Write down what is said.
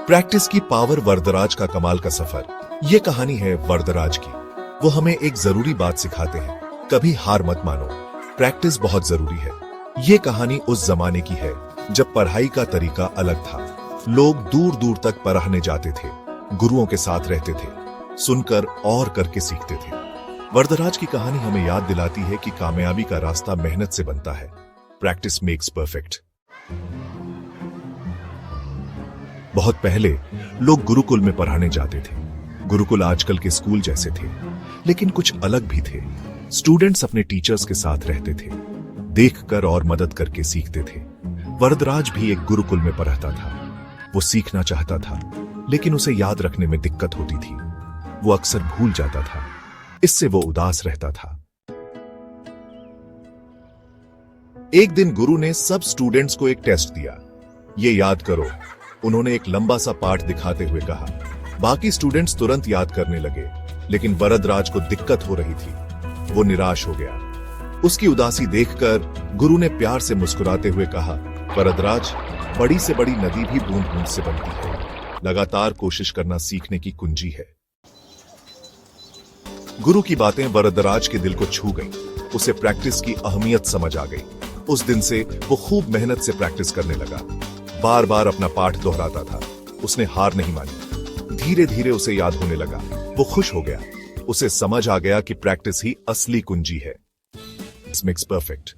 Practice की power, Varadraj का कमाल का सफर। ये कहानी है वरदराज की। वो हमें एक जरूरी बात सिखाते हैं, कभी हार मत मानो, प्रैक्टिस बहुत जरूरी है। ये कहानी उस जमाने की है जब पढ़ाई का तरीका अलग था। लोग दूर दूर तक पढ़ने जाते थे, गुरुओं के साथ रहते थे, सुनकर और करके सीखते थे। वरदराज की कहानी हमें याद दिलाती है कि कामयाबी का रास्ता मेहनत से बनता है। Practice makes perfect. बहुत पहले लोग गुरुकुल में पढ़ाने जाते थे। गुरुकुल आजकल के स्कूल जैसे थे, लेकिन कुछ अलग भी थे। स्टूडेंट्स अपने टीचर्स के साथ रहते थे, देखकर और मदद करके सीखते थे। वरदराज भी एक गुरुकुल में पढ़ता था। वो सीखना चाहता था, लेकिन उसे याद रखने में दिक्कत होती थी। वो अक्सर भूल जाता था, इससे वो उदास रहता था। एक दिन गुरु ने सब स्टूडेंट्स को एक टेस्ट दिया। ये याद करो, उन्होंने एक लंबा सा पाठ दिखाते हुए कहा। बाकी स्टूडेंट्स तुरंत याद करने लगे, लेकिन वरदराज को दिक्कत हो रही थी। वो निराश हो गया। उसकी उदासी देखकर गुरु ने प्यार से मुस्कुराते हुए कहा, वरदराज, बड़ी से बड़ी नदी भी बूंद बूंद से बनती है। लगातार कोशिश करना सीखने की कुंजी है। गुरु की बातें वरदराज के दिल को छू गईं। उसे प्रैक्टिस की अहमियत समझ आ गई। उस दिन से वो खूब मेहनत से प्रैक्टिस करने लगा। बार बार अपना पाठ दोहराता था। उसने हार नहीं मानी। धीरे धीरे उसे याद होने लगा। वो खुश हो गया। उसे समझ आ गया कि प्रैक्टिस ही असली कुंजी है। It's makes perfect.